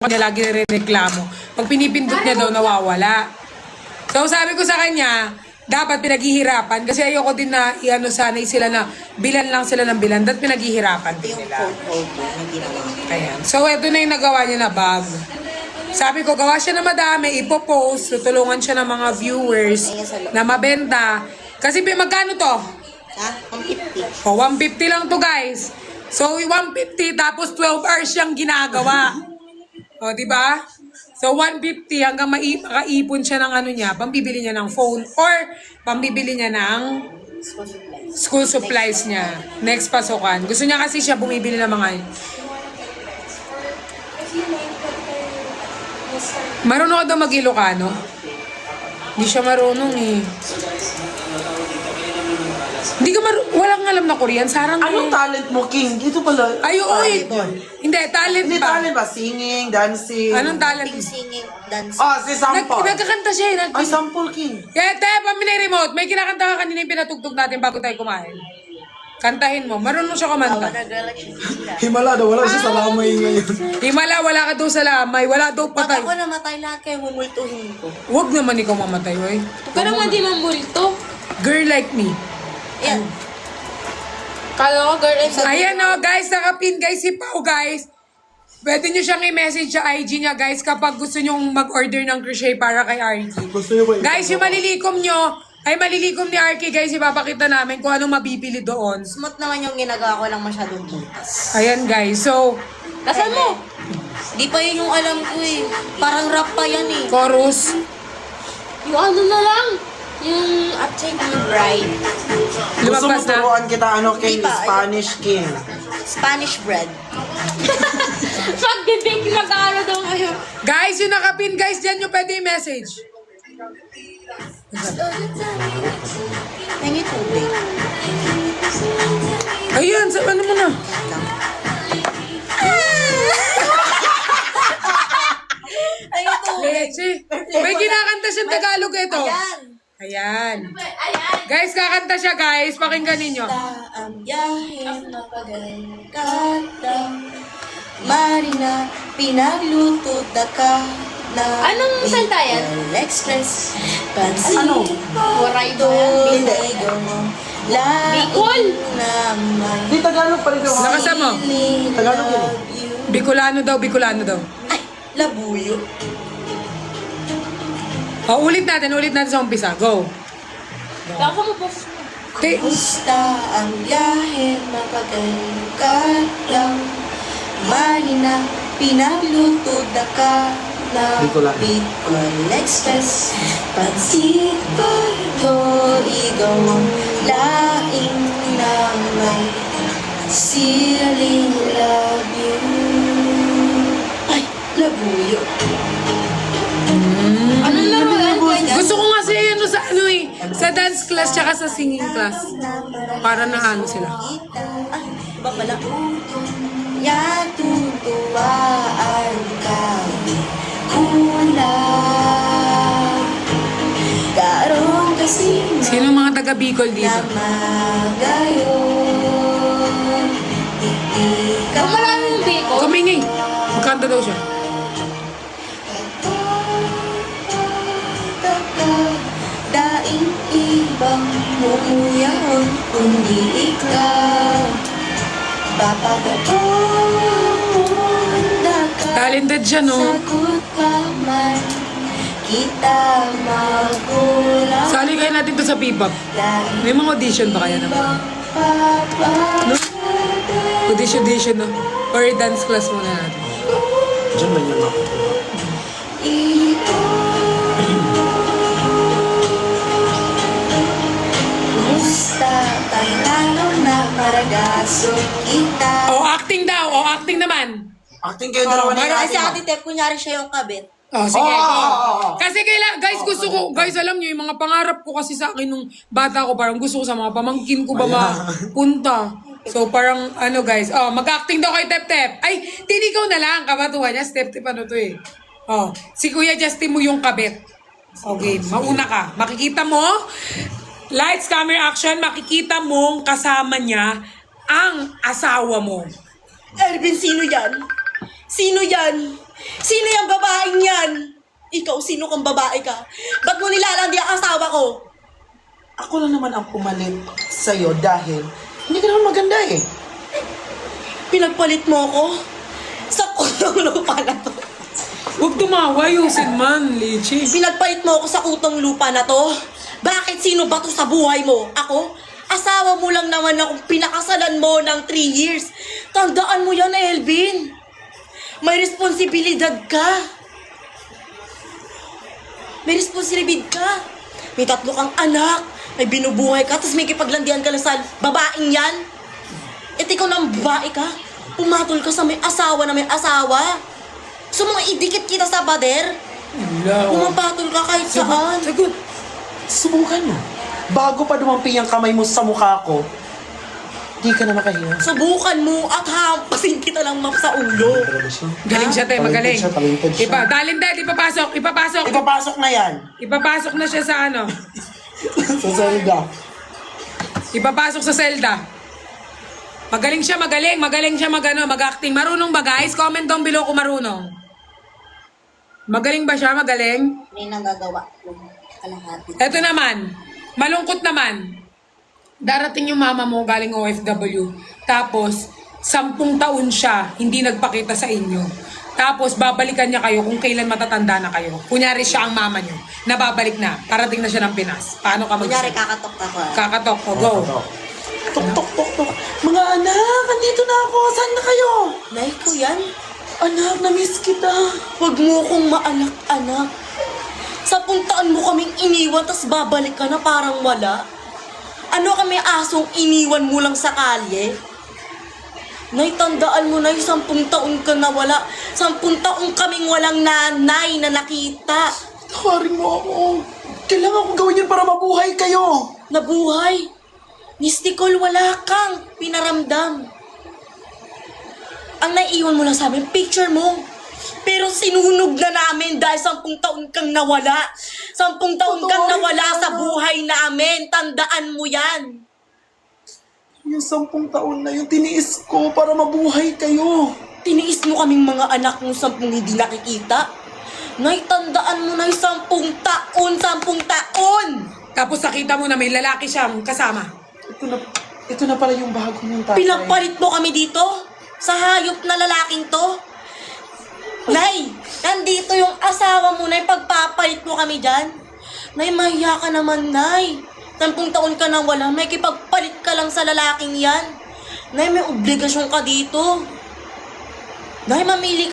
niya lagi nare-reklamo. Pag pinipindot niya daw, nawawala. So, sabi ko sa kanya, dapat pinaghihirapan kasi ayoko din na sanay sila na bilan lang sila ng bilan. Dapat pinaghihirapan din nila. Ayan. So, ito na yung nagawa niya na bag. Sabi ko, gawa siya na madami, ipopost, tutulungan siya ng mga viewers na mabenta. Kasi magkano to? Ha? 150. O, 150 lang to, guys. So, 150 tapos 12 hours siyang ginagawa. O, di ba? So, 150 hanggang makaipon siya ng ano niya, pambibili niya ng phone or pambibili niya ng school supplies niya. Next pasukan. Gusto niya kasi siya bumibili ng mga... Marunong ka daw mag-Ilocano? Hindi siya marunong eh. Hindi ka walang alam na Korean, sarang Anong talent mo, King? Dito pala. Ay, oo eh. Hindi, talent Hindi ba? talent ba? Singing, dancing. Anong talent? Singing, dancing. Ah, si Sample. Nagkakanta siya eh. Ay, Sample, King. Kaya tayo, remote, may kinakanta ka kanina yung pinatugtog natin bago tayo kumain. Kantahin mo. Marunong siya kumanta. Himala daw, wala siya sa lamay ngayon. Himala, wala ka daw sa lamay. Wala daw Pag patay. ako namatay lahat kayo, mumultuhin ko. Huwag naman ikaw mamatay, wey. Pero nga di mamulto. Girl like me. Ayan. Kala ko girl and Ayan o, guys. Nakapin, guys, si Pao, guys. Pwede nyo siyang i-message sa IG niya, guys, kapag gusto nyo mag-order ng crochet para kay RK. Gusto niyo ba? Guys, yung malilikom nyo, ay malilikom ni RK, guys, ipapakita namin kung anong mabibili doon. Smooth naman yung ginagawa ko lang masyadong butas. Ayan, guys. So, Nasaan mo? Di pa yun yung alam ko eh. Parang rap pa yan eh. chorus. Yung ano na lang. Yung Upchain Bride. Gusto mo Lumabas na. turuan kita, ano, King? Di ba? Spanish King. Spanish bread. Mag-bake mag-ano daw kayo. Guys, yung nakapin, guys, dyan nyo pwede i-message. Pengi tubig. Ayan, sa ano mo na? Pengi tubig. Leche. May kinakanta siyang Tagalog ito. Ayan. Ayan. Guys, kakanta siya, guys. Pakinggan ninyo. Ang biyahe mapagkata. Marina, pinagluto ka na. Anong salta yan? Express. Pansin. Ano? Waray daw yan. Binigo mo. Bicol. Naman. Di Tagalog pa rin yung Lakasan mo. Tagalog yun. Bicolano daw, Bicolano daw. Ay, labuyo. O, ulit natin sa umpisa. Go. Baka mo po. Gusta ang biyahe mapagkata. Marina, pinagluto ka na Bicol. Bicol Express. Pansit ko ikaw ang laing na may siling love you. Ay, labuyo. Ano lang yan? Gusto ko nga sa sa dance class tsaka sa singing class. Para na ano sila. Ay, iba pala. Yatutuwaan kami kulang. Karoon kasi Sino mga taga Bicol dito? magayon. Kung marami yung bake ko. Kumingi. Magkanta daw siya. Daing ibang mumuyaon kundi ikaw. Talented siya, no? Sagot pa man kita magulang. Sali kayo natin to sa P-pop. May mga audition ba kaya naman? No? Audition, no? Or dance class muna natin. Diyan ba niya ako? Gusta tanong na maragaso kita. O, acting daw. O, acting naman. Acting kayo dalawa na Meron yung kasi acting, Ate Tep, kunyari siya yung kabit. O, sige. Oo. Kasi guys, gusto ko, guys, alam niyo, yung mga pangarap ko kasi sa akin nung bata ko, parang gusto ko sa mga pamangkin ko ba mapunta. So, parang, ano guys, mag-acting daw kay Tep Tep. Ay, tinikaw na lang, kabatuhan niya, Tep Tep, ano to eh. Si Kuya Justin mo yung kabit. Okay, mauna ka. Makikita mo, lights, camera, action, makikita mong kasama niya ang asawa mo. Ervin, sino yan? Sino yan? Sino yung babaeng yan? Ikaw, sino kang babae ka? Ba't mo nilalandi ang asawa ko? Ako lang naman ang pumalit sa'yo dahil hindi ka naman maganda eh. Pinagpalit mo ko? Sa kutong lupa na to. Huwag tumawa, Yusin man, Lichi. Pinagpalit mo ako sa kutong lupa na to? Bakit sino ba to sa buhay mo? Ako? Asawa mo lang naman akong pinakasalan mo ng 3 years. Tandaan mo yan, Elvin. May responsibilidad ka. May responsibilidad ka. May 3 kang anak. May binubuhay ka. Tapos may kipaglandian ka lang sa babaeng yan. At ikaw ng babae ka. Pumatol ka sa may asawa na may asawa. So mga idikit kita sa bader. Wala. Pumapatol ka kahit saan. Sagot. Subukan mo. Bago pa dumampi ang kamay mo sa mukha ko, di ka na makahinga. Subukan mo at hampasin kita lang map sa ulo. Galing siya, te. Magaling. Talented siya. Dalin, te. Ipapasok. Ipapasok. Ipapasok na yan. Ipapasok na siya sa ano. Sa salida. Ipapasok sa Zelda. Magaling siya, magaling. Magaling siya mag-acting. Marunong ba, guys? Comment down below kung marunong. Magaling ba siya? Magaling? Hindi nang gagawa ko. Kalahati. Ito naman. Malungkot naman. Darating yung mama mo galing OFW. Tapos, 10 taon siya hindi nagpakita sa inyo. Tapos, babalikan niya kayo kung kailan matatanda na kayo. Kunyari siya ang mama niyo. Nababalik na. Parating na siya ng Pinas. Paano ka Kunyari, mag-isip? kakatok ako. Kakatok. O, go. Tok, tok, tok, tok. Mga anak, andito na ako. Saan na kayo? Nay ko yan. Anak, na-miss kita. Huwag mo kong maanak-anak. 10 taon mo kaming iniwan, tas babalik ka na parang wala. Ano kami asong iniwan mo lang sa kalye? Nay, tandaan mo na 10 taon ka na wala. 10 taon kaming walang nanay na nakita. Tawarin mo ako. Kailangan kong gawin yun para mabuhay kayo. Nabuhay. Miss Nicole, wala kang pinaramdam. Ang naiiwan mo lang sa amin, picture mo. Pero sinunog na namin dahil 10 taon kang nawala. 10 taon kang nawala sa buhay namin. Tandaan mo yan. Yung 10 taon na yun, tiniis ko para mabuhay kayo. Tiniis mo kaming mga anak mo 10 hindi nakikita. Nay, tandaan mo na yung 10 taon, 10 taon. Tapos nakita mo na may lalaki siyang kasama. Ito na pala yung bago niyong tatay. Pinagpalit mo kami dito sa hayop na lalaking to. Nay, nandito yung asawa mo, Nay, pagpapalit mo kami dyan. Nay, mahiya ka naman, Nay. 10 taon ka nang wala, may kipagpalit ka lang sa lalaking yan. Nay, may obligasyon ka dito. Nay, mamili